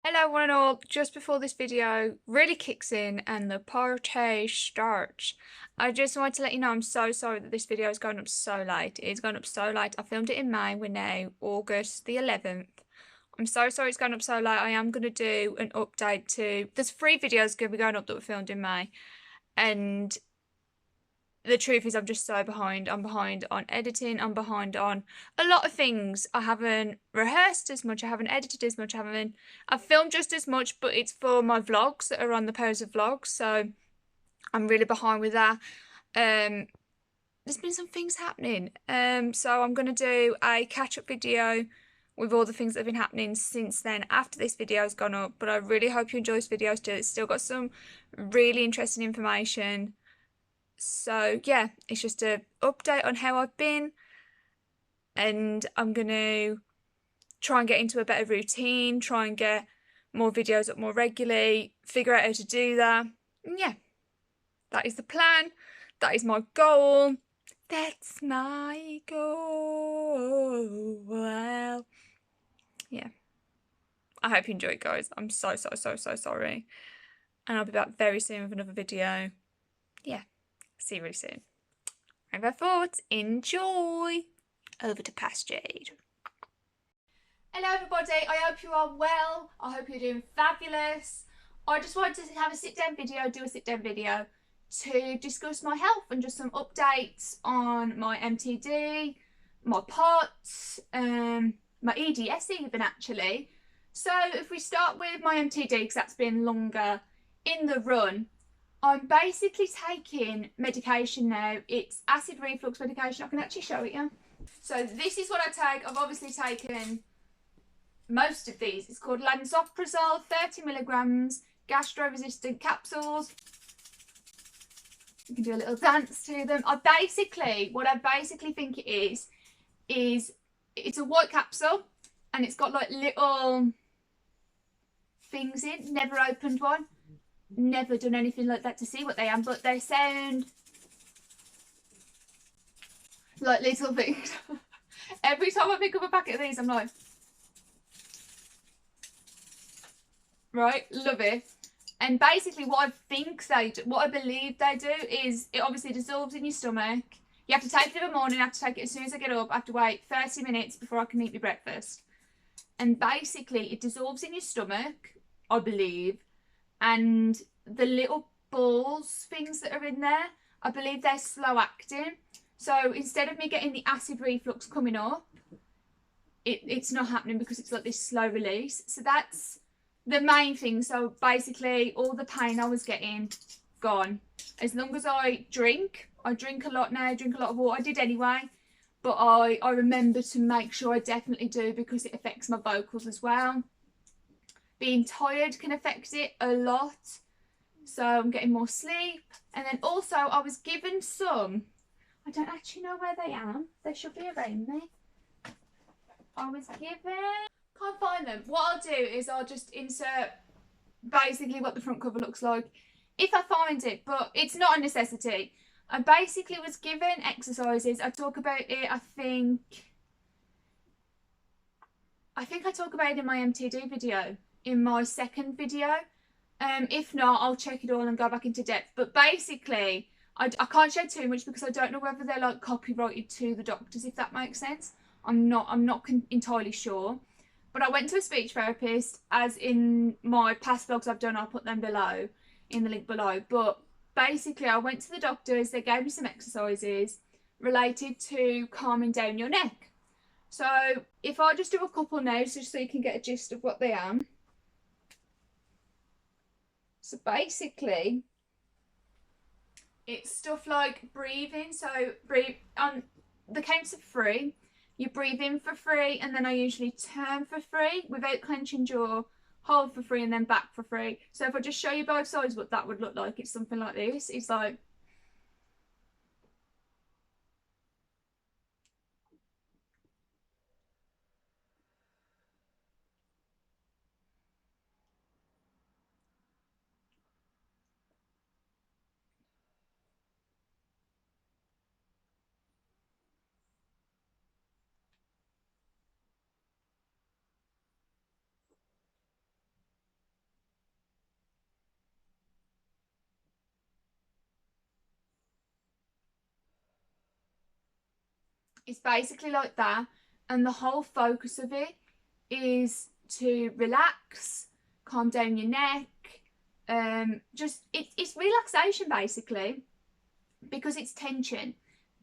Hello one and all, just before this video really kicks in and the party starts, I just wanted to let you know I'm so sorry that this video is going up so late. It's going up so late. I filmed it in May, we're now August the 11th. I'm so sorry it's going up so late. I am going to do an update to, there's 3 videos going to be going up that were filmed in May, and the truth is I'm just so behind. I'm behind on editing. I'm behind on a lot of things. I haven't rehearsed as much. I haven't edited as much. I've filmed just as much, but it's for my vlogs that are on the Poser vlogs. So I'm really behind with that. There's been some things happening. So I'm going to do a catch-up video with all the things that have been happening since then after this video has gone up. But I really hope you enjoy this video still. It's still got some really interesting information. So yeah, it's just an update on how I've been, and I'm going to try and get into a better routine, try and get more videos up more regularly, figure out how to do that. And yeah, that is the plan. That is my goal. That's my goal. Well, yeah. I hope you enjoy it, guys. I'm so sorry. And I'll be back very soon with another video. Yeah, see you really soon. Over thoughts, enjoy. Over to past Jade. Hello everybody, I hope you are well. I hope you're doing fabulous. I just wanted to have a do a sit down video to discuss my health and just some updates on my MTD, my POTS, my EDS even actually. So if we start with my MTD, because that's been longer in the run, I'm basically taking medication now. It's acid reflux medication. I can actually show it you. So this is what I take. I've obviously taken most of these. It's called lansoprazole, 30 milligrams, gastro-resistant capsules. You can do a little dance to them. What I basically think it is it's a white capsule and it's got like little things in. Never opened one. Never done anything like that to see what they are, but they sound like little things. Every time I pick up a packet of these, I'm like, right, love it. And basically what I believe they do is it obviously dissolves in your stomach. You have to take it in the morning, I have to take it as soon as I get up, I have to wait 30 minutes before I can eat my breakfast. And basically it dissolves in your stomach, I believe, and the little balls things that are in there, I believe they're slow acting. So instead of me getting the acid reflux coming up, it's not happening because it's like this slow release. So that's the main thing. So basically all the pain I was getting, gone. As long as I drink a lot now, I drink a lot of water. I did anyway, but I remember to make sure I definitely do because it affects my vocals as well. Being tired can affect it a lot. So I'm getting more sleep. And then also I was given some, I don't actually know where they are. They should be around me. I was given, can't find them. What I'll do is I'll just insert basically what the front cover looks like if I find it, but it's not a necessity. I basically was given exercises. I talk about it, I think I talk about it in my MTD video, in my second video. If not, I'll check it all and go back into depth. But basically, I can't share too much because I don't know whether they're like copyrighted to the doctors, if that makes sense. I'm not entirely sure. But I went to a speech therapist, as in my past vlogs I've done, I'll put them below, in the link below. But basically I went to the doctors, they gave me some exercises related to calming down your neck. So if I just do a couple now, just so you can get a gist of what they are. So basically, it's stuff like breathing. So breathe on the counts of 3. You breathe in for 3, and then I usually turn for 3 without clenching jaw, hold for 3, and then back for 3. So if I just show you both sides what that would look like, it's something like this. It's like, It's basically like that, and the whole focus of it is to relax, calm down your neck. Just it's relaxation basically, because it's tension.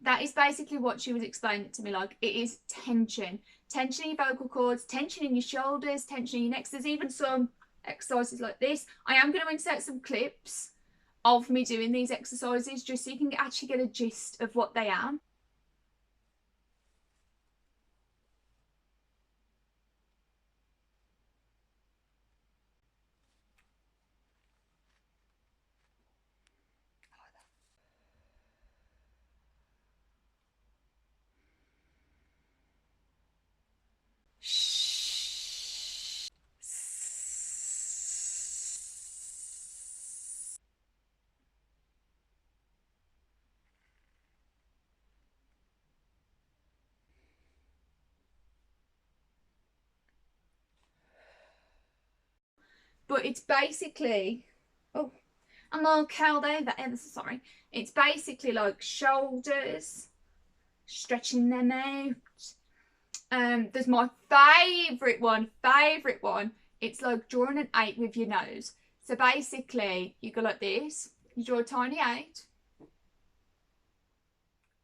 That is basically what she was explaining to me. Like, it is tension in your vocal cords, tension in your shoulders, tension in your neck. There's even some exercises like this. I am going to insert some clips of me doing these exercises just so you can actually get a gist of what they are. But it's basically, oh, I'm all curled over, ever so sorry. It's basically like shoulders, stretching them out. There's my favourite one. It's like drawing an 8 with your nose. So basically, you go like this. You draw a tiny 8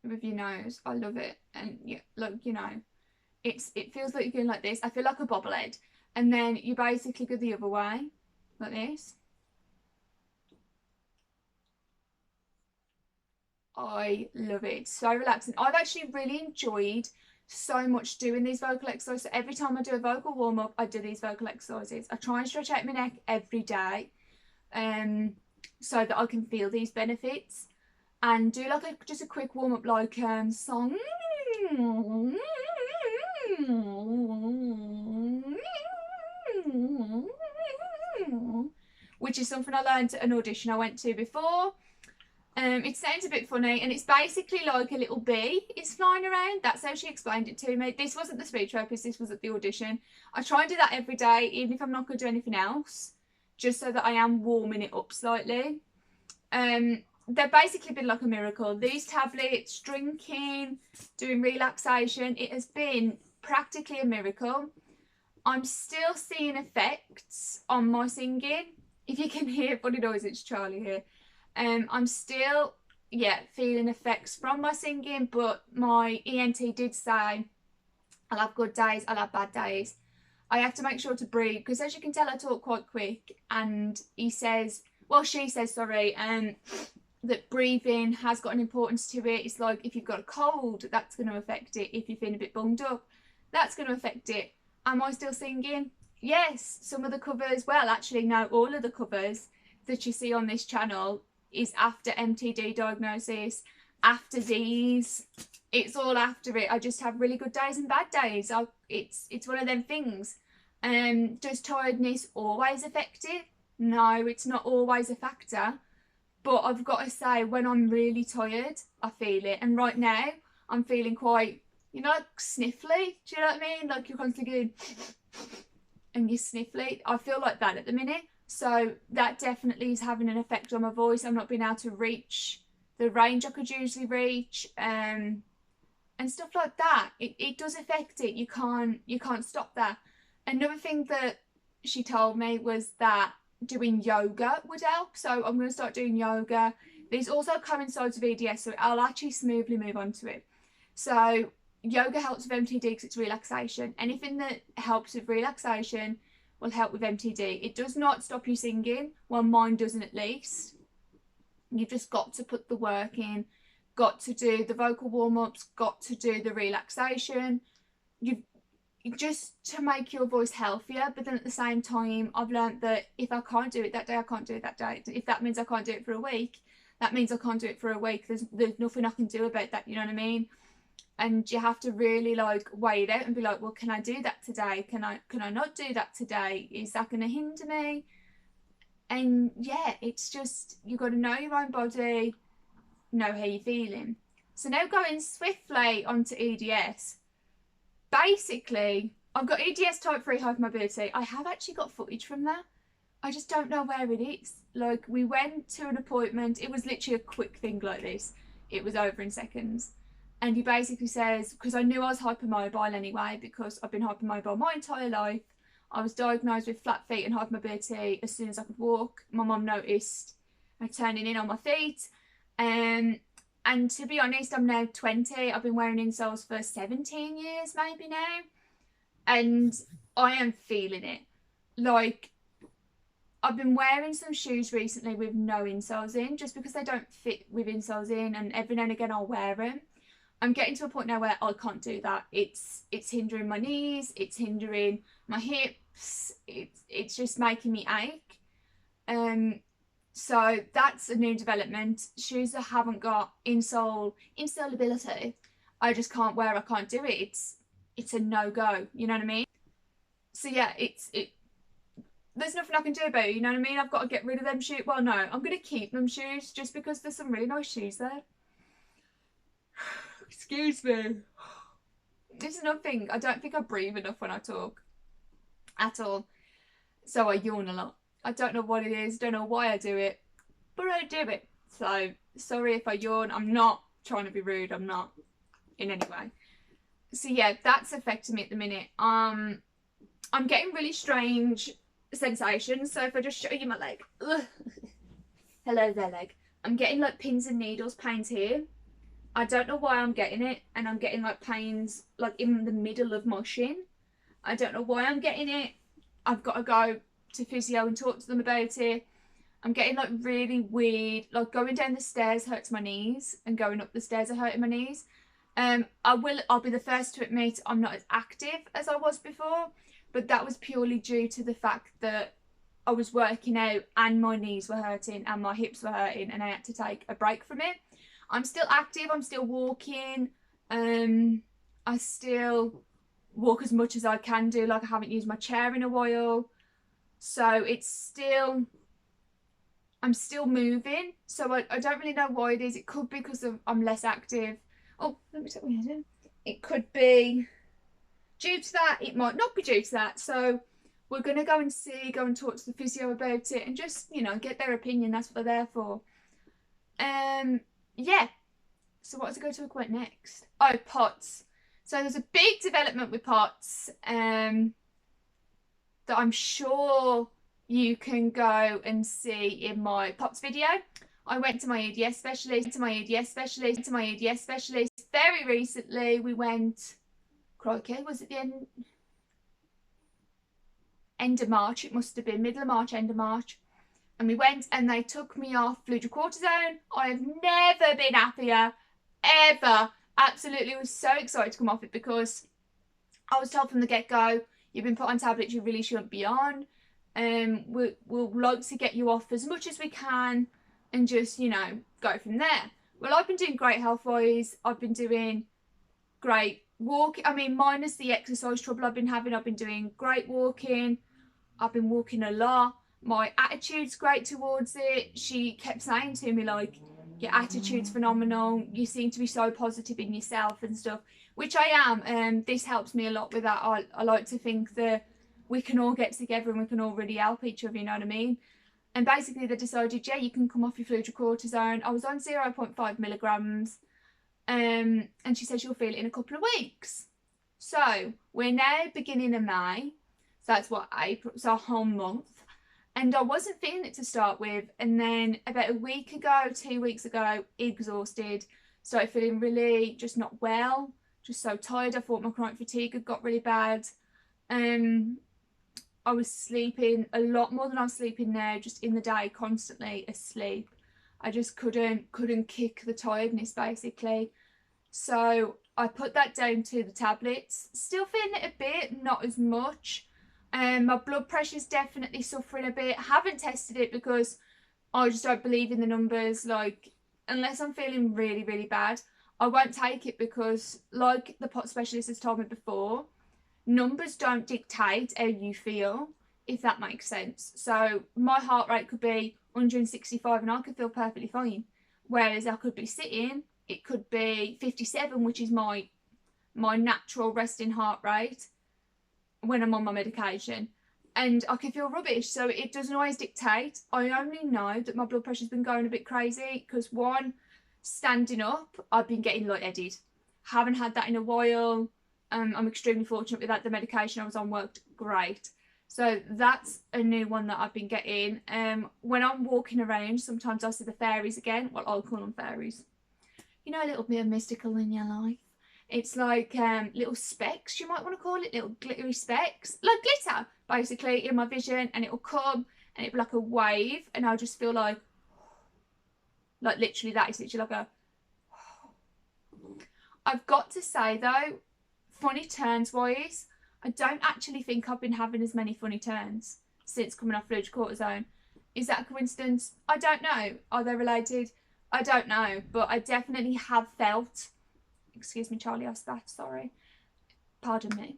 with your nose. I love it. And yeah, look, you know, it feels like you're going like this. I feel like a bobblehead. And then you basically go the other way, like this. I love it. It's so relaxing. I've actually really enjoyed so much doing these vocal exercises. So every time I do a vocal warm up, I do these vocal exercises. I try and stretch out my neck every day, so that I can feel these benefits, and do like just a quick warm up, like song, which is something I learned at an audition I went to before. It sounds a bit funny, and it's basically like a little bee is flying around. That's how she explained it to me. This wasn't the speech therapist, this was at the audition. I try and do that every day, even if I'm not going to do anything else, just so that I am warming it up slightly. They've basically been like a miracle. These tablets, drinking, doing relaxation, it has been practically a miracle. I'm still seeing effects on my singing. If you can hear funny noise, it's Charlie here. I'm still, feeling effects from my singing, but my ENT did say I'll have good days, I'll have bad days. I have to make sure to breathe, because as you can tell, I talk quite quick, and she says, that breathing has got an importance to it. It's like if you've got a cold, that's going to affect it. If you're feeling a bit bunged up, that's going to affect it. Am I still singing? Yes, some of the covers, well, actually, no, all of the covers that you see on this channel is after MTD diagnosis, after these. It's all after it. I just have really good days and bad days. It's one of them things. Does tiredness always affect it? No, it's not always a factor. But I've got to say, when I'm really tired, I feel it. And right now, I'm feeling quite, like sniffly. Do you know what I mean? Like you're constantly going and you're sniffly. I feel like that at the minute. So that definitely is having an effect on my voice. I'm not being able to reach the range I could usually reach, and stuff like that. It does affect it. You can't stop that. Another thing that she told me was that doing yoga would help. So I'm going to start doing yoga. These also coincides with EDS, so I'll actually smoothly move on to it. So yoga helps with MTD because it's relaxation. Anything that helps with relaxation will help with MTD. It does not stop you singing. Well, mine doesn't, at least. You've just got to put the work in, got to do the vocal warm-ups, got to do the relaxation. You've just to make your voice healthier. But then at the same time, I've learned that if I can't do it that day, I can't do it that day. If that means I can't do it for a week, that means I can't do it for a week. There's nothing I can do about that, you know what I mean? And you have to really like weigh it out and be like, well, can I do that today? Can I not do that today? Is that going to hinder me? And yeah, it's just, you've got to know your own body, know how you're feeling. So now going swiftly onto EDS. Basically, I've got EDS Type 3 Hypermobility. I have actually got footage from that. I just don't know where it is. Like, we went to an appointment. It was literally a quick thing like this. It was over in seconds. And he basically says, because I knew I was hypermobile anyway, because I've been hypermobile my entire life. I was diagnosed with flat feet and hypermobility as soon as I could walk. My mum noticed me turning in on my feet. And to be honest, I'm now 20. I've been wearing insoles for 17 years maybe now. And I am feeling it. Like, I've been wearing some shoes recently with no insoles in, just because they don't fit with insoles in, and every now and again I'll wear them. I'm getting to a point now where I can't do that. It's hindering my knees, it's hindering my hips, it's just making me ache. So that's a new development. Shoes that haven't got insolability, I just can't wear, I can't do it. It's a no-go, you know what I mean? So yeah, there's nothing I can do about it, you know what I mean? I've got to get rid of them shoes. Well, no, I'm going to keep them shoes just because there's some really nice shoes there. Excuse me. It's another thing. I don't think I breathe enough when I talk. At all. So I yawn a lot. I don't know what it is. Don't know why I do it. But I do it. So, sorry if I yawn. I'm not trying to be rude. I'm not in any way. So yeah, that's affecting me at the minute. I'm getting really strange sensations. So if I just show you my leg. Ugh. Hello there, leg. I'm getting like pins and needles pains here. I don't know why I'm getting it, and I'm getting like pains like in the middle of my shin. I don't know why I'm getting it. I've got to go to physio and talk to them about it. I'm getting like really weird, like going down the stairs hurts my knees, and going up the stairs are hurting my knees. I'll be the first to admit I'm not as active as I was before, but that was purely due to the fact that I was working out and my knees were hurting and my hips were hurting, and I had to take a break from it. I'm still active, I'm still walking, I still walk as much as I can do, like I haven't used my chair in a while, so it's still, I'm still moving, so I don't really know why it is. It could be because I'm less active. Oh, let me take my head in. It could be due to that, it might not be due to that, so we're going to go and talk to the physio about it, and just, you know, get their opinion. That's what they're there for. Yeah, so what was I going to talk about next? Oh, POTS. So there's a big development with POTS that I'm sure you can go and see in my POTS video. I went to my EDS specialist, very recently. We went, crikey, was it the end of March? It must have been middle of March, end of March. And we went and they took me off fludrocortisone. I have never been happier, ever. Absolutely was so excited to come off it, because I was told from the get-go, you've been put on tablets you really shouldn't be on. We'll like to get you off as much as we can and just, you know, go from there. Well, I've been doing great health-wise. I've been doing great walking. I mean, minus the exercise trouble I've been having, I've been doing great walking. I've been walking a lot. My attitude's great towards it. She kept saying to me, like, your attitude's phenomenal. You seem to be so positive in yourself and stuff, which I am. And this helps me a lot with that. I like to think that we can all get together and we can all really help each other, you know what I mean? And basically they decided, yeah, you can come off your fludrocortisone. I was on 0.5 milligrams. And she says you'll feel it in a couple of weeks. So we're now beginning of May. So that's what, April, so a whole month. And I wasn't feeling it to start with. And then about a week ago, 2 weeks ago, exhausted. Started feeling really just not well. Just so tired. I thought my chronic fatigue had got really bad. I was sleeping a lot more than I'm sleeping now, just in the day, constantly asleep. I just couldn't kick the tiredness, basically. So I put that down to the tablets. Still feeling it a bit, not as much. My blood pressure's definitely suffering a bit. Haven't tested it because I just don't believe in the numbers. Like, unless I'm feeling really, really bad, I won't take it, because like the pot specialist has told me before, numbers don't dictate how you feel, if that makes sense. So my heart rate could be 165 and I could feel perfectly fine. Whereas I could be sitting, it could be 57, which is my natural resting heart rate when I'm on my medication, and I can feel rubbish. So it doesn't always dictate. I only know that my blood pressure's been going a bit crazy because, one, standing up, I've been getting lightheaded. Haven't had that in a while. I'm extremely fortunate with that. The medication I was on worked great. So that's a new one that I've been getting. When I'm walking around, sometimes I see the fairies again. Well, I'll call them fairies. You know, a little bit of mystical in your life. It's like little specks, you might want to call it, little glittery specks, like glitter, basically, in my vision, and it'll come, and it'll be like a wave, and I'll just feel like literally that is literally like a... I've got to say, though, funny turns wise, I don't actually think I've been having as many funny turns since coming off fluorocortisone. Is that a coincidence? I don't know. Are they related? I don't know, but I definitely have felt... Excuse me, Charlie, I spat, sorry. Pardon me.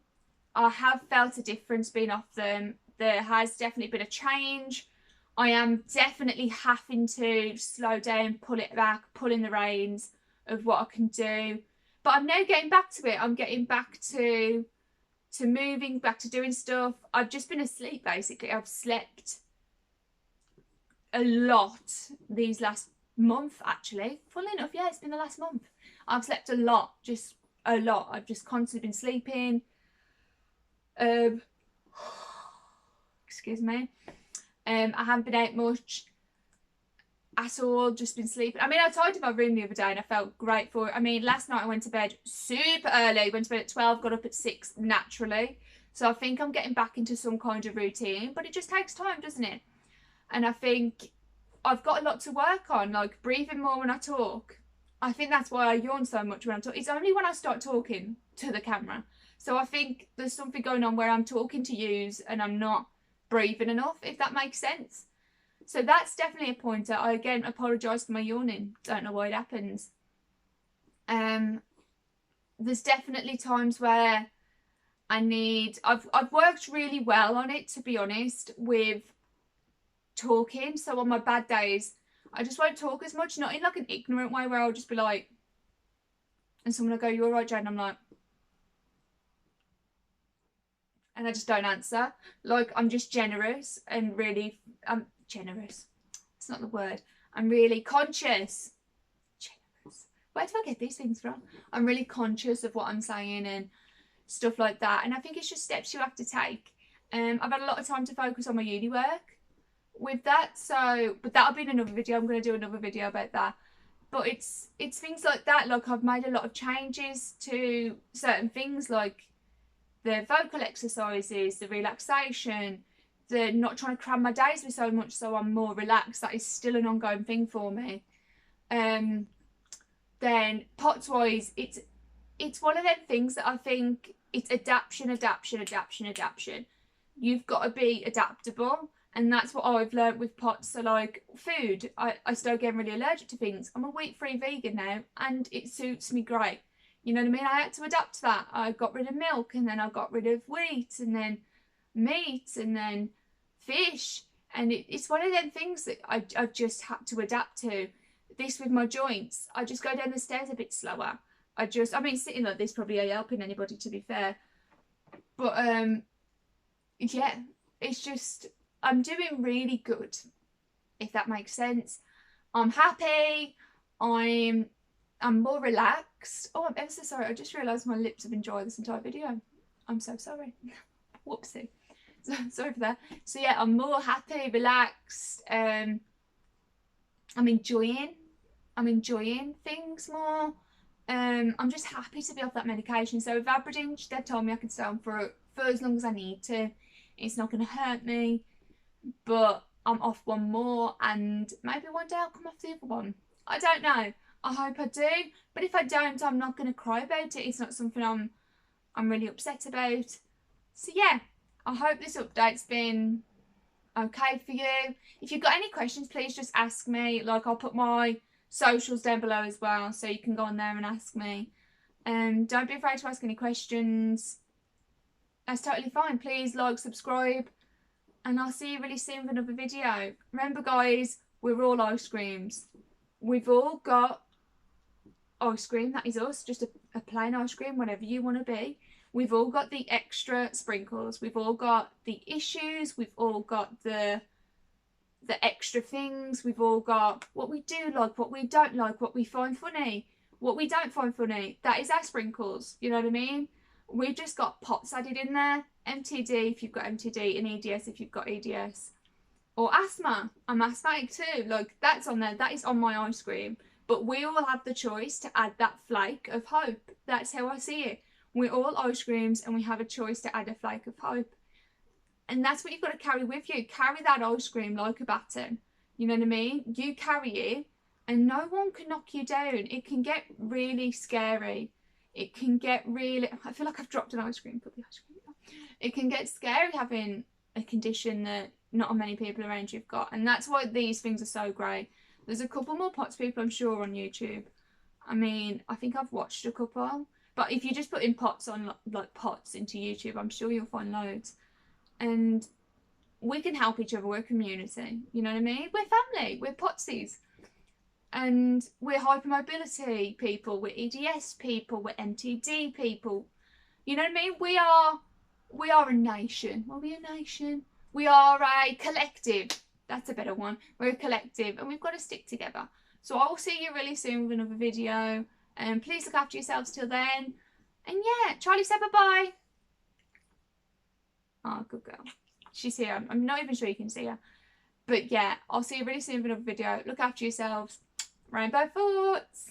I have felt a difference being off them. There has definitely been a change. I am definitely having to slow down, pull it back, pull in the reins of what I can do. But I'm now getting back to it. I'm getting back to moving, back to doing stuff. I've just been asleep, basically. I've slept a lot these last month, actually. Funnily enough, yeah, it's been the last month. I've slept a lot, just a lot. I've just constantly been sleeping. Excuse me. I haven't been out much at all, just been sleeping. I mean, I tidied my room the other day and I felt great for it. I mean, last night I went to bed super early. Went to bed at 12, got up at 6 naturally. So I think I'm getting back into some kind of routine, but it just takes time, doesn't it? And I think I've got a lot to work on, like breathing more when I talk. I think that's why I yawn so much when I'm talking. It's only when I start talking to the camera. So I think there's something going on where I'm talking to yous and I'm not breathing enough, if that makes sense. So that's definitely a pointer. I again apologise for my yawning. Don't know why it happens. There's definitely times where I've worked really well on it, to be honest, with talking. So on my bad days, I just won't talk as much, not in like an ignorant way where I'll just be like, and someone will go, "You all right, Jade?" And I'm like, and I just don't answer. Like, I'm just generous and really, I'm generous. It's not the word. I'm really conscious. Generous. Where do I get these things from? I'm really conscious of what I'm saying and stuff like that. And I think it's just steps you have to take. I've had a lot of time to focus on my uni work with that, so but that'll be in another video. I'm going to do another video about that. But it's things like that. Like, I've made a lot of changes to certain things, like the vocal exercises, the relaxation, the not trying to cram my days with so much, so I'm more relaxed. That is still an ongoing thing for me. Then pots wise, it's one of them things that I think it's adaptation. You've got to be adaptable. And that's what I've learnt with pots. So like food, I start getting really allergic to things. I'm a wheat-free vegan now and it suits me great. You know what I mean? I had to adapt to that. I got rid of milk and then I got rid of wheat and then meat and then fish. And it's one of them things that I've just had to adapt to. This with my joints, I just go down the stairs a bit slower. I mean, sitting like this probably ain't helping anybody, to be fair. But yeah, it's just... I'm doing really good, if that makes sense. I'm happy. I'm more relaxed. Oh, I'm ever so sorry. I just realised my lips have been dry this entire video. I'm so sorry. Whoopsie. So, sorry for that. So yeah, I'm more happy, relaxed. I'm enjoying things more. I'm just happy to be off that medication. So with Aberdeen, they've told me I can stay on for as long as I need to. It's not going to hurt me. But I'm off one more and maybe one day I'll come off the other one. I don't know. I hope I do. But if I don't, I'm not going to cry about it. It's not something I'm really upset about. So yeah, I hope this update's been okay for you. If you've got any questions, please just ask me. Like, I'll put my socials down below as well, so you can go on there and ask me. Don't be afraid to ask any questions. That's totally fine. Please like, subscribe. And I'll see you really soon with another video. Remember, guys, we're all ice creams. We've all got ice cream. That is us. Just a plain ice cream, whatever you want to be. We've all got the extra sprinkles. We've all got the issues. We've all got the extra things. We've all got what we do like, what we don't like, what we find funny, What we don't find funny, that is our sprinkles, you know what I mean? We've just got pots added in there. MTD if you've got MTD, and EDS if you've got EDS. Or asthma. I'm asthmatic too. Like, that's on there. That is on my ice cream. But we all have the choice to add that flake of hope. That's how I see it. We're all ice creams and we have a choice to add a flake of hope. And that's what you've got to carry with you. Carry that ice cream like a baton. You know what I mean? You carry it and no one can knock you down. It can get really scary. It can get really... I feel like I've dropped an ice cream. Put the ice cream down. It can get scary having a condition that not many people around you've got. And that's why these things are so great. There's a couple more POTS people, I'm sure, on YouTube. I mean, I think I've watched a couple. But if you just put in POTS on, like, POTS into YouTube, I'm sure you'll find loads. And we can help each other. We're a community. You know what I mean? We're family. We're POTSies. And we're hypermobility people. We're EDS people. We're MTD people. You know what I mean? We are a nation. Are we a nation? We are a collective. That's a better one. We're a collective and we've got to stick together. So I will see you really soon with another video. And please look after yourselves till then. And yeah, Charlie said bye-bye. Oh, good girl. She's here. I'm not even sure you can see her. But yeah, I'll see you really soon with another video. Look after yourselves. Rainbow thoughts.